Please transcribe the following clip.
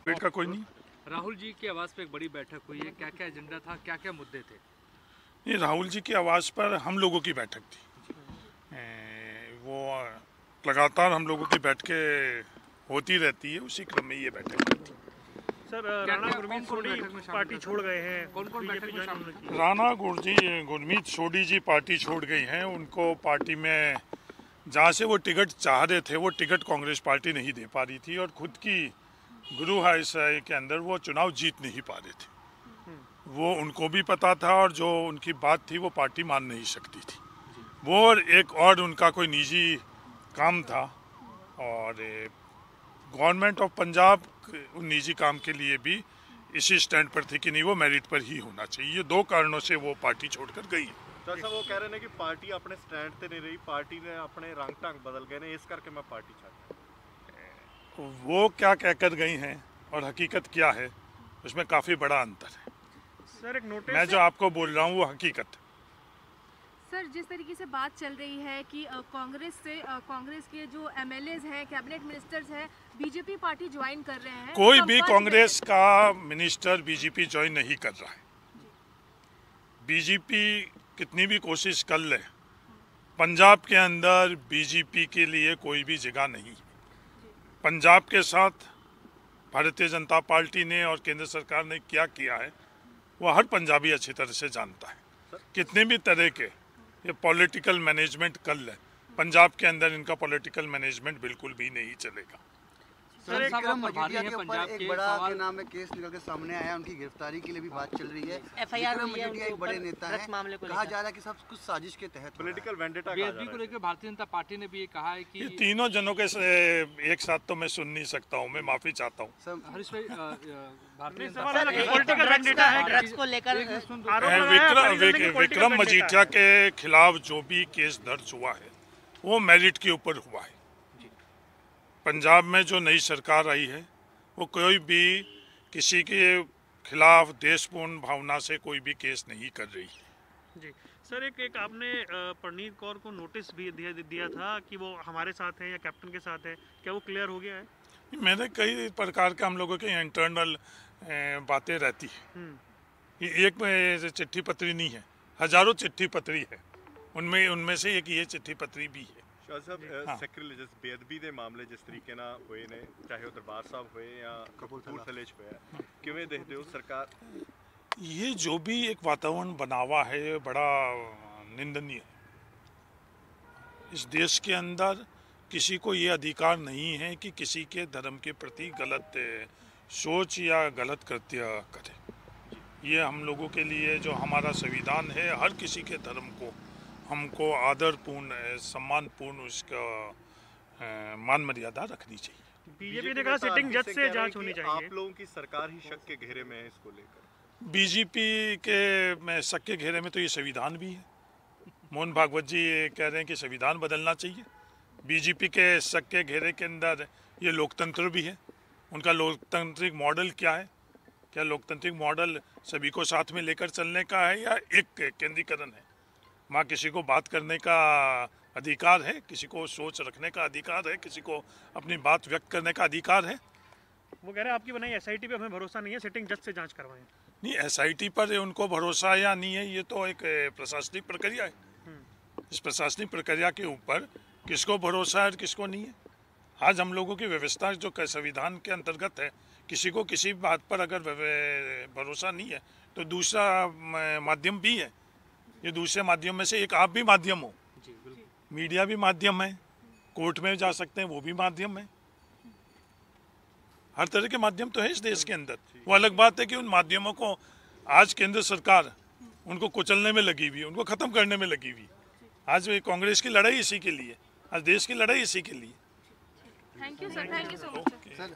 पेट का कोई नहीं। राहुल जी की आवाज़ पे एक बड़ी बैठक हुई है, क्या क्या एजेंडा था, क्या क्या मुद्दे थे? ये राहुल जी की आवाज़ पर हम लोगों की बैठक थी। वो लगातार हम लोगों की बैठकें होती रहती है, उसी क्रम में ये बैठक थी। सर, राणा गुरमीत सोडी पार्टी छोड़ गए हैं। कौन कौन बैठक में शामिल है? राणा गुरमीत सोडी जी पार्टी छोड़ गई हैं। उनको पार्टी में जहाँ से वो टिकट चाह रहे थे वो टिकट कांग्रेस पार्टी नहीं दे पा रही थी और खुद की गुरु हाईसाई के अंदर वो चुनाव जीत नहीं पा रहे थे। वो उनको भी पता था और जो उनकी बात थी वो पार्टी मान नहीं सकती थी। वो एक और उनका कोई निजी काम था और गवर्नमेंट ऑफ पंजाब उन निजी काम के लिए भी इसी स्टैंड पर थी कि नहीं वो मेरिट पर ही होना चाहिए। ये दो कारणों से वो पार्टी छोड़कर गई है। जैसा वो कह रहे हैं कि पार्टी अपने स्टैंड पे नहीं रही, पार्टी ने अपने रंग ढंग बदल गए ने, इस करके मैं पार्टी चाहता हूं। वो क्या कहकर गई हैं और हकीकत क्या है उसमें काफ़ी बड़ा अंतर है। सर, एक नोटिस मैं जो आपको बोल रहा हूँ वो हकीकत है। सर, जिस तरीके से बात चल रही है कि कांग्रेस के जो एमएलएज हैं, कैबिनेट मिनिस्टर्स हैं, बीजेपी पार्टी ज्वाइन कर रहे हैं। कोई भी कांग्रेस का मिनिस्टर बीजेपी ज्वाइन नहीं कर रहा है। बीजेपी कितनी भी कोशिश कर ले, पंजाब के अंदर बीजेपी के लिए कोई भी जगह नहीं। पंजाब के साथ भारतीय जनता पार्टी ने और केंद्र सरकार ने क्या किया है वो हर पंजाबी अच्छी तरह से जानता है। कितने भी तरह के ये पॉलिटिकल मैनेजमेंट कर ले, पंजाब के अंदर इनका पॉलिटिकल मैनेजमेंट बिल्कुल भी नहीं चलेगा। सर, एक विक्रम मजीठिया के ऊपर एक बड़ा के नाम में केस निकल के सामने आया, उनकी गिरफ्तारी के लिए भी बात चल रही है। विक्रम मजीठिया एक बड़े नेता हैं, कहा जा रहा है कि सब कुछ साजिश के तहत पॉलिटिकल वेंडेटा बीएसपी को लेकर भारतीय जनता पार्टी ने भी ये कहा है कि ये तीनों जनों के एक साथ तो मैं सुन नहीं सकता हूँ, मैं माफी चाहता हूँ। हरीश भाई, भारतीय पॉलिटिकल वेंडेटा है, ड्रग्स को लेकर विक्रम मजीठिया के खिलाफ जो भी केस दर्ज हुआ है वो मेरिट के ऊपर हुआ है। पंजाब में जो नई सरकार आई है वो कोई भी किसी के खिलाफ देशपूर्ण भावना से कोई भी केस नहीं कर रही है। जी सर, एक आपने परनीत कौर को नोटिस भी दिया था कि वो हमारे साथ है या कैप्टन के साथ है, क्या वो क्लियर हो गया है? मैंने कई प्रकार के हम लोगों के इंटरनल बातें रहती है। ये एक चिट्ठी पत्री नहीं है, हजारों चिट्ठी पत्री है। उनमें से एक ये चिट्ठी पत्री भी है। ਸੈਕਰੀਲੇਜਸ ਬੇਅਦਬੀ ਦੇ ਮਾਮਲੇ ਜਿਸ ਤਰੀਕੇ ਨਾਲ ਹੋਏ ਨੇ, ਚਾਹੇ ਉਹ ਦਰਬਾਰ ਸਾਹਿਬ ਹੋਏ ਜਾਂ ਕਪੂਰਥਲੇ 'ਚ ਹੋਇਆ, ਕਿਵੇਂ ਦੇਖਦੇ ਹੋ सरकार? ये जो भी एक वातावरण बना हुआ है ये बड़ा निंदनीय है। इस देश के अंदर किसी को ये अधिकार नहीं है कि किसी के धर्म के प्रति गलत सोच या गलत कृत्य करे। ये हम लोगों के लिए जो हमारा संविधान है, हर किसी के धर्म को हमको आदरपूर्ण सम्मानपूर्ण उसका मान मर्यादा रखनी चाहिए। बीजेपी ने कहा सिटिंग जज से जांच होनी चाहिए। आप लोगों की सरकार ही शक के घेरे में है इसको लेकर। बीजेपी के में शक के घेरे में तो ये संविधान भी है। मोहन भागवत जी कह रहे हैं कि संविधान बदलना चाहिए। बीजेपी के शक के घेरे के अंदर ये लोकतंत्र भी है। उनका लोकतांत्रिक मॉडल क्या है? क्या लोकतांत्रिक मॉडल सभी को साथ में लेकर चलने का है या एक केंद्रीकरण है? वहाँ किसी को बात करने का अधिकार है, किसी को सोच रखने का अधिकार है, किसी को अपनी बात व्यक्त करने का अधिकार है। वो कह रहे हैं आपकी बनाई एसआईटी पे हमें भरोसा नहीं है, सिटिंग जज से जांच करवाएं। नहीं, एसआईटी पर उनको भरोसा या नहीं है ये तो एक प्रशासनिक प्रक्रिया है। इस प्रशासनिक प्रक्रिया के ऊपर किसको भरोसा है और किसको नहीं है। आज हम लोगों की व्यवस्था जो संविधान के अंतर्गत है, किसी को किसी बात पर अगर भरोसा नहीं है तो दूसरा माध्यम भी है। ये दूसरे माध्यम में से एक आप भी माध्यम हो। मीडिया भी माध्यम है, कोर्ट में जा सकते हैं वो भी माध्यम है। हर तरह के माध्यम तो है इस देश के अंदर। वो अलग बात है कि उन माध्यमों को आज केंद्र सरकार उनको कुचलने में लगी हुई, उनको खत्म करने में लगी हुई। आज कांग्रेस की लड़ाई इसी के लिए, आज देश की लड़ाई इसी के लिए। Thank you sir, thank you so much.